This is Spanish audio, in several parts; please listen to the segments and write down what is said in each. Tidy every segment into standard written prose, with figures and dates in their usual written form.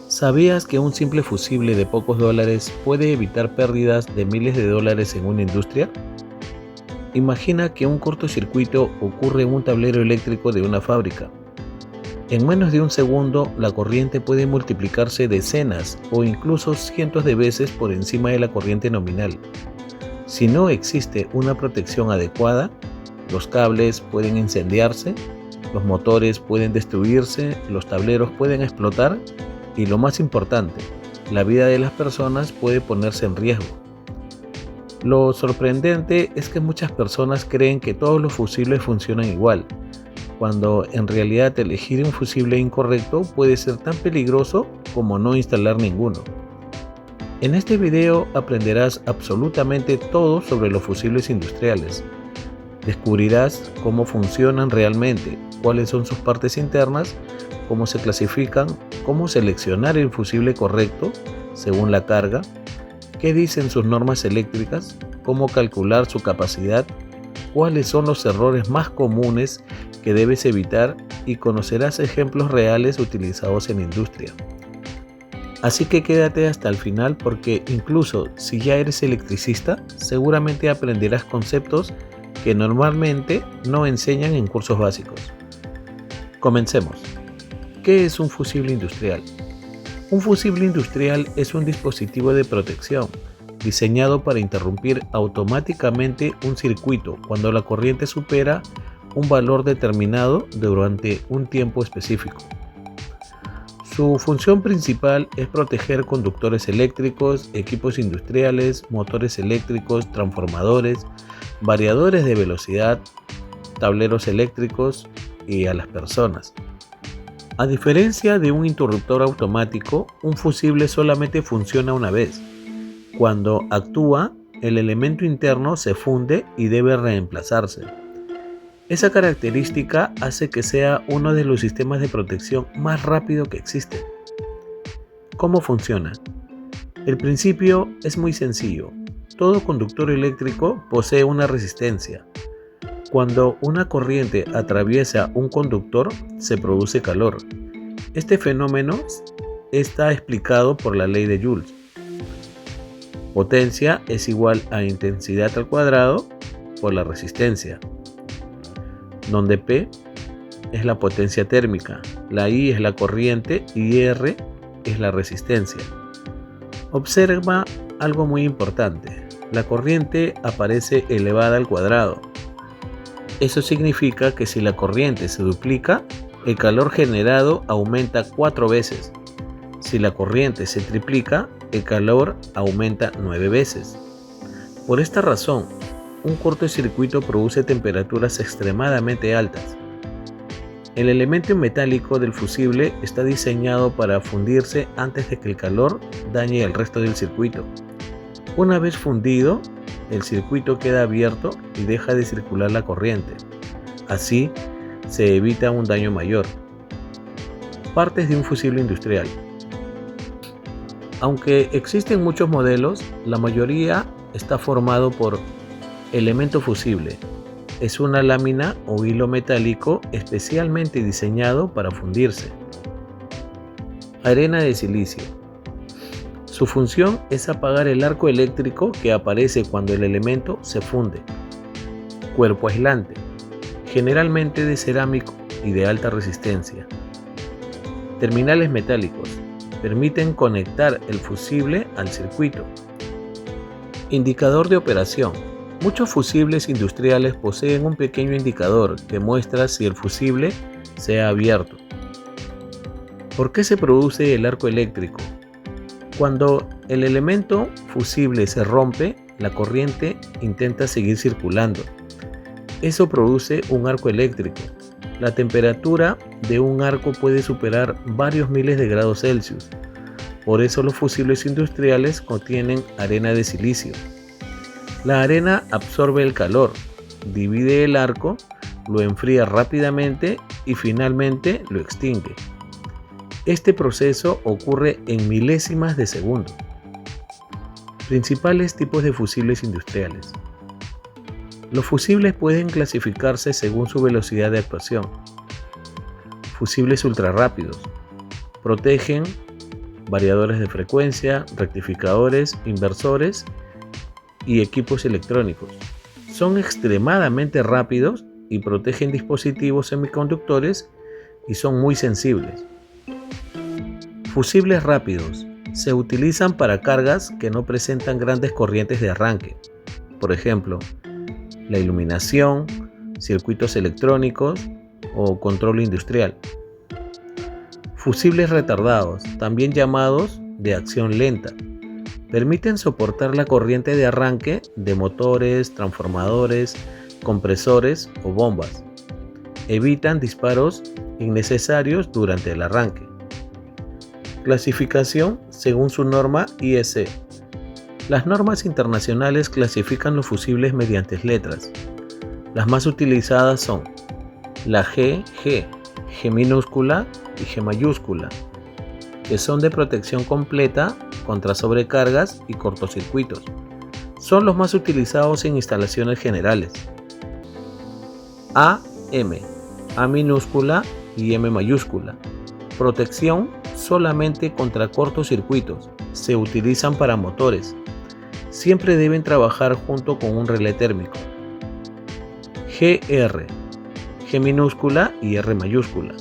¿Sabías que un simple fusible de pocos dólares puede evitar pérdidas de miles de dólares en una industria? Imagina que un cortocircuito ocurre en un tablero eléctrico de una fábrica. En menos de un segundo, la corriente puede multiplicarse decenas o incluso cientos de veces por encima de la corriente nominal. Si no existe una protección adecuada, los cables pueden incendiarse, los motores pueden destruirse, los tableros pueden explotar y, lo más importante, la vida de las personas puede ponerse en riesgo. Lo sorprendente es que muchas personas creen que todos los fusibles funcionan igual, cuando en realidad elegir un fusible incorrecto puede ser tan peligroso como no instalar ninguno. En este video aprenderás absolutamente todo sobre los fusibles industriales. Descubrirás cómo funcionan realmente, cuáles son sus partes internas, cómo se clasifican, cómo seleccionar el fusible correcto según la carga, qué dicen sus normas eléctricas, cómo calcular su capacidad, cuáles son los errores más comunes que debes evitar y conocerás ejemplos reales utilizados en la industria. Así que quédate hasta el final porque incluso si ya eres electricista, seguramente aprenderás conceptos que normalmente no enseñan en cursos básicos. Comencemos. ¿Qué es un fusible industrial? Un fusible industrial es un dispositivo de protección diseñado para interrumpir automáticamente un circuito cuando la corriente supera un valor determinado durante un tiempo específico. Su función principal es proteger conductores eléctricos, equipos industriales, motores eléctricos, transformadores, variadores de velocidad, tableros eléctricos y a las personas. A diferencia de un interruptor automático, un fusible solamente funciona una vez. Cuando actúa, el elemento interno se funde y debe reemplazarse. Esa característica hace que sea uno de los sistemas de protección más rápido que existen. ¿Cómo funciona? El principio es muy sencillo. Todo conductor eléctrico posee una resistencia. Cuando una corriente atraviesa un conductor, se produce calor. Este fenómeno está explicado por la ley de Joule. Potencia es igual a intensidad al cuadrado por la resistencia, donde P es la potencia térmica, la I es la corriente y R es la resistencia. Observa algo muy importante. La corriente aparece elevada al cuadrado. Eso significa que si la corriente se duplica, el calor generado aumenta 4 veces. Si la corriente se triplica, el calor aumenta 9 veces. Por esta razón, un cortocircuito produce temperaturas extremadamente altas. El elemento metálico del fusible está diseñado para fundirse antes de que el calor dañe el resto del circuito. Una vez fundido, el circuito queda abierto y deja de circular la corriente. Así, se evita un daño mayor. Partes de un fusible industrial. Aunque existen muchos modelos, la mayoría está formado por elemento fusible. Es una lámina o hilo metálico especialmente diseñado para fundirse. Arena de silicio. Su función es apagar el arco eléctrico que aparece cuando el elemento se funde. Cuerpo aislante, generalmente de cerámico y de alta resistencia. Terminales metálicos, permiten conectar el fusible al circuito. Indicador de operación. Muchos fusibles industriales poseen un pequeño indicador que muestra si el fusible se ha abierto. ¿Por qué se produce el arco eléctrico? Cuando el elemento fusible se rompe, la corriente intenta seguir circulando. Eso produce un arco eléctrico. La temperatura de un arco puede superar varios miles de grados Celsius. Por eso los fusibles industriales contienen arena de silicio. La arena absorbe el calor, divide el arco, lo enfría rápidamente y finalmente lo extingue. Este proceso ocurre en milésimas de segundo. Principales tipos de fusibles industriales. Los fusibles pueden clasificarse según su velocidad de actuación. Fusibles ultrarrápidos. Protegen variadores de frecuencia, rectificadores, inversores y equipos electrónicos. Son extremadamente rápidos y protegen dispositivos semiconductores y son muy sensibles. Fusibles rápidos. Se utilizan para cargas que no presentan grandes corrientes de arranque. Por ejemplo, la iluminación, circuitos electrónicos o control industrial. Fusibles retardados, también llamados de acción lenta, permiten soportar la corriente de arranque de motores, transformadores, compresores o bombas. Evitan disparos innecesarios durante el arranque. Clasificación según su norma IEC. Las normas internacionales clasifican los fusibles mediante letras. Las más utilizadas son la G minúscula y G mayúscula, que son de protección completa contra sobrecargas y cortocircuitos. Son los más utilizados en instalaciones generales. A minúscula y M mayúscula. Protección solamente contra cortocircuitos. Se utilizan para motores. Siempre deben trabajar junto con un relé térmico. GR, G minúscula y R mayúscula.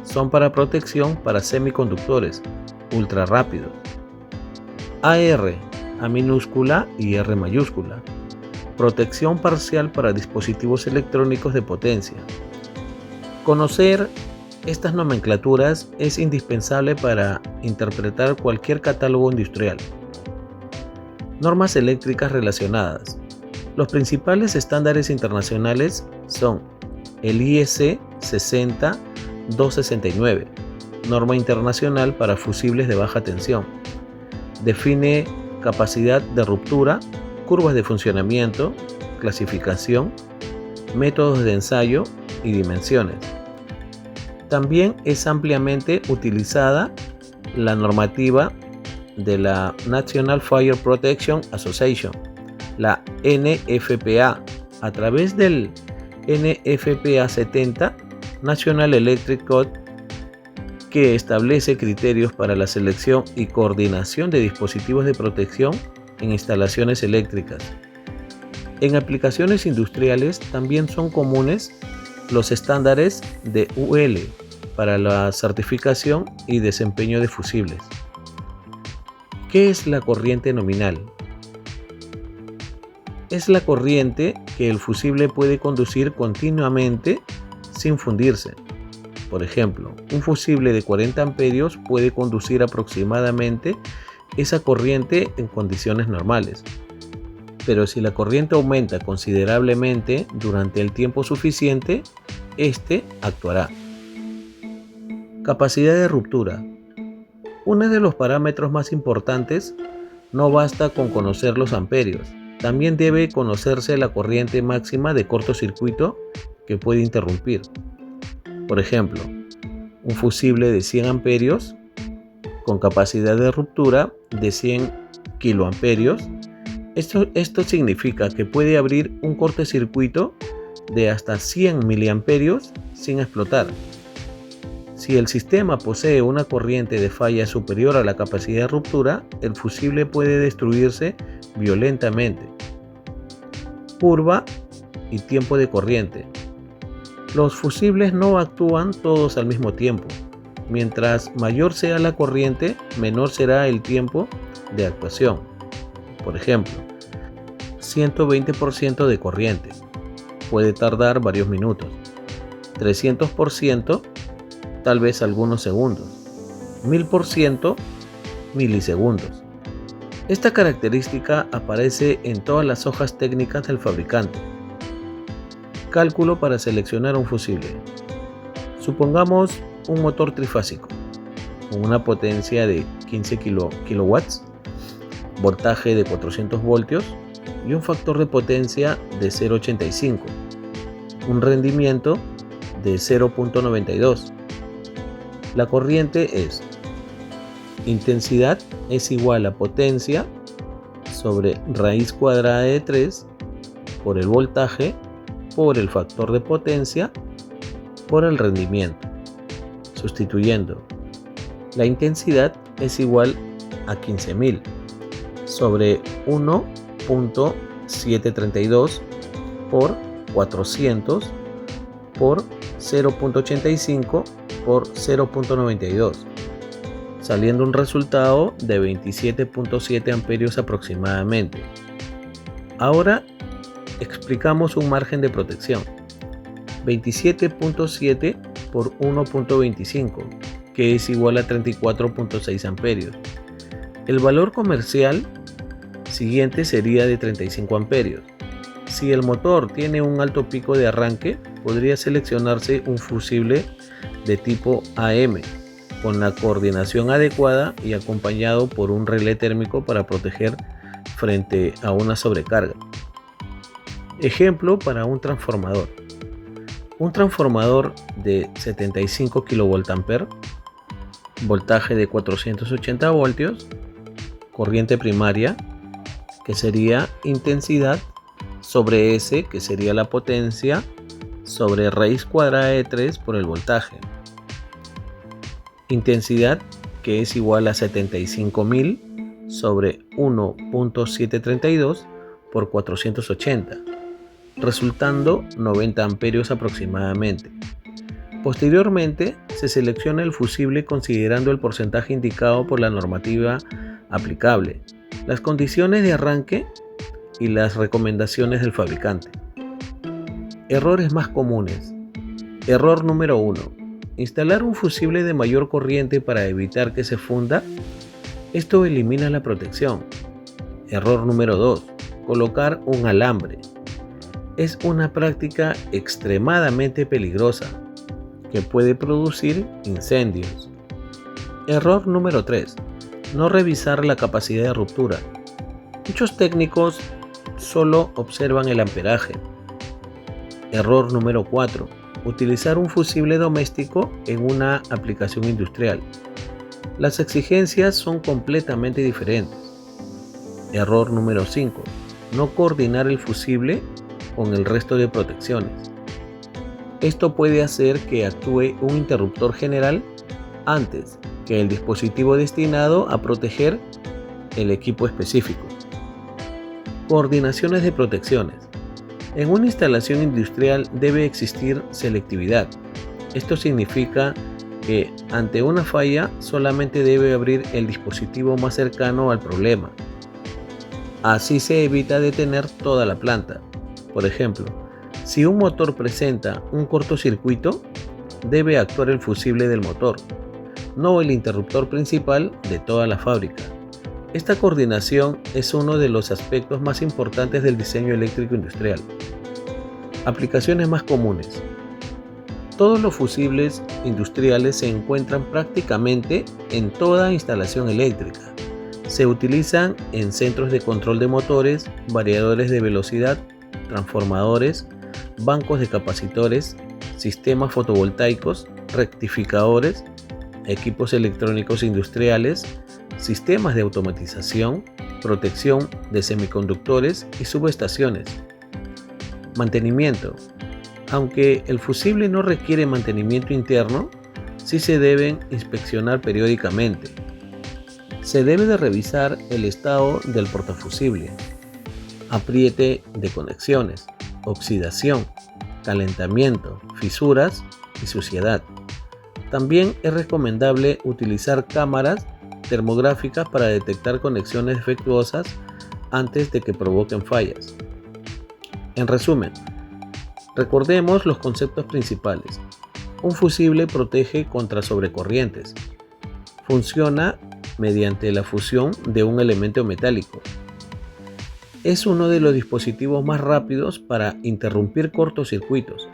Son para protección para semiconductores ultra rápidos. AR, A minúscula y R mayúscula. Protección parcial para dispositivos electrónicos de potencia. Conocer estas nomenclaturas es indispensable para interpretar cualquier catálogo industrial. Normas eléctricas relacionadas. Los principales estándares internacionales son el IEC 60269, norma internacional para fusibles de baja tensión. Define capacidad de ruptura, curvas de funcionamiento, clasificación, métodos de ensayo y dimensiones. También es ampliamente utilizada la normativa de la National Fire Protection Association, la NFPA, a través del NFPA 70, National Electric Code, que establece criterios para la selección y coordinación de dispositivos de protección en instalaciones eléctricas. En aplicaciones industriales también son comunes los estándares de UL para la certificación y desempeño de fusibles. ¿Qué es la corriente nominal? Es la corriente que el fusible puede conducir continuamente sin fundirse. Por ejemplo, un fusible de 40 amperios puede conducir aproximadamente esa corriente en condiciones normales. Pero si la corriente aumenta considerablemente durante el tiempo suficiente, este actuará. Capacidad de ruptura. Uno de los parámetros más importantes. No basta con conocer los amperios, también debe conocerse la corriente máxima de cortocircuito que puede interrumpir. Por ejemplo, un fusible de 100 amperios con capacidad de ruptura de 100 kiloamperios. Esto significa que puede abrir un cortocircuito de hasta 100 miliamperios sin explotar. Si el sistema posee una corriente de falla superior a la capacidad de ruptura, el fusible puede destruirse violentamente. Curva y tiempo de corriente. Los fusibles no actúan todos al mismo tiempo. Mientras mayor sea la corriente, menor será el tiempo de actuación. Por ejemplo, 120% de corriente puede tardar varios minutos. 300%, tal vez algunos segundos. 1000%, milisegundos. Esta característica aparece en todas las hojas técnicas del fabricante. Cálculo para seleccionar un fusible. Supongamos un motor trifásico con una potencia de 15 kilowatts, voltaje de 400 voltios y un factor de potencia de 0,85, un rendimiento de 0,92. La corriente es intensidad es igual a potencia sobre raíz cuadrada de 3 por el voltaje por el factor de potencia por el rendimiento. Sustituyendo La intensidad es igual a 15.000 sobre 1.732 por 400 por 0.85 por 0.92, saliendo un resultado de 27.7 amperios aproximadamente. Ahora explicamos un margen de protección: 27.7 por 1.25, que es igual a 34.6 amperios. El valor comercial siguiente sería de 35 amperios. Si el motor tiene un alto pico de arranque, podría seleccionarse un fusible de tipo AM, con la coordinación adecuada y acompañado por un relé térmico para proteger frente a una sobrecarga. Ejemplo para un transformador. Un transformador de 75 kVA, voltaje de 480 voltios, corriente primaria, que sería intensidad, sobre S, que sería la potencia, sobre raíz cuadrada de 3 por el voltaje. Intensidad, que es igual a 75.000 sobre 1.732 por 480, resultando 90 amperios aproximadamente. Posteriormente, se selecciona el fusible considerando el porcentaje indicado por la normativa aplicable, las condiciones de arranque y las recomendaciones del fabricante. Errores más comunes. Error número 1. Instalar un fusible de mayor corriente para evitar que se funda. Esto elimina la protección. Error número 2. Colocar un alambre. Es una práctica extremadamente peligrosa que puede producir incendios. Error número 3. No revisar la capacidad de ruptura. Muchos técnicos solo observan el amperaje. Error número 4. Utilizar un fusible doméstico en una aplicación industrial. Las exigencias son completamente diferentes. Error número 5. No coordinar el fusible con el resto de protecciones. Esto puede hacer que actúe un interruptor general antes que el dispositivo destinado a proteger el equipo específico. Coordinaciones de protecciones. En una instalación industrial debe existir selectividad. Esto significa que ante una falla solamente debe abrir el dispositivo más cercano al problema. Así se evita detener toda la planta. Por ejemplo, si un motor presenta un cortocircuito, debe actuar el fusible del motor, no el interruptor principal de toda la fábrica. Esta coordinación es uno de los aspectos más importantes del diseño eléctrico industrial. Aplicaciones más comunes. Todos los fusibles industriales se encuentran prácticamente en toda instalación eléctrica. Se utilizan en centros de control de motores, variadores de velocidad, transformadores, bancos de capacitores, sistemas fotovoltaicos, rectificadores, equipos electrónicos industriales, sistemas de automatización, protección de semiconductores y subestaciones. Mantenimiento. Aunque el fusible no requiere mantenimiento interno, sí se deben inspeccionar periódicamente. Se debe de revisar el estado del portafusible, apriete de conexiones, oxidación, calentamiento, fisuras y suciedad. También es recomendable utilizar cámaras termográficas para detectar conexiones defectuosas antes de que provoquen fallas. En resumen, recordemos los conceptos principales. Un fusible protege contra sobrecorrientes. Funciona mediante la fusión de un elemento metálico. Es uno de los dispositivos más rápidos para interrumpir cortocircuitos.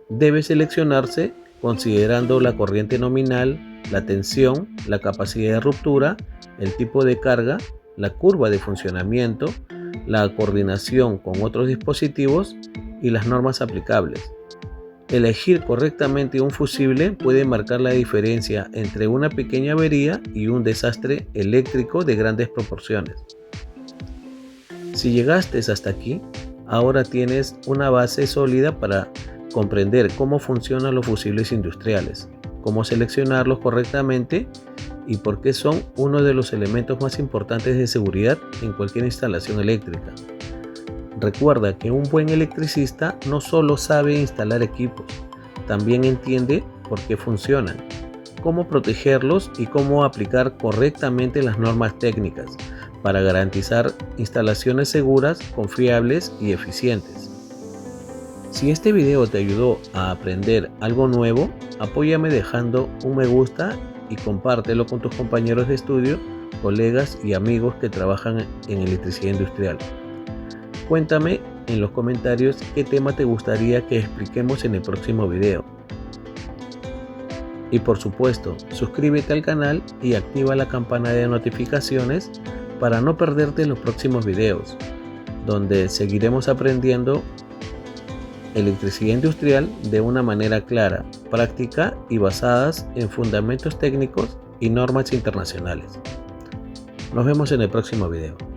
Debe seleccionarse considerando la corriente nominal, la tensión, la capacidad de ruptura, el tipo de carga, la curva de funcionamiento, la coordinación con otros dispositivos y las normas aplicables. Elegir correctamente un fusible puede marcar la diferencia entre una pequeña avería y un desastre eléctrico de grandes proporciones. Si llegaste hasta aquí, ahora tienes una base sólida para comprender cómo funcionan los fusibles industriales, cómo seleccionarlos correctamente y por qué son uno de los elementos más importantes de seguridad en cualquier instalación eléctrica. Recuerda que un buen electricista no solo sabe instalar equipos, también entiende por qué funcionan, cómo protegerlos y cómo aplicar correctamente las normas técnicas para garantizar instalaciones seguras, confiables y eficientes. Si este video te ayudó a aprender algo nuevo, apóyame dejando un me gusta y compártelo con tus compañeros de estudio, colegas y amigos que trabajan en electricidad industrial. Cuéntame en los comentarios qué tema te gustaría que expliquemos en el próximo video. Y por supuesto, suscríbete al canal y activa la campana de notificaciones para no perderte los próximos videos, donde seguiremos aprendiendo electricidad industrial de una manera clara, práctica y basadas en fundamentos técnicos y normas internacionales. Nos vemos en el próximo video.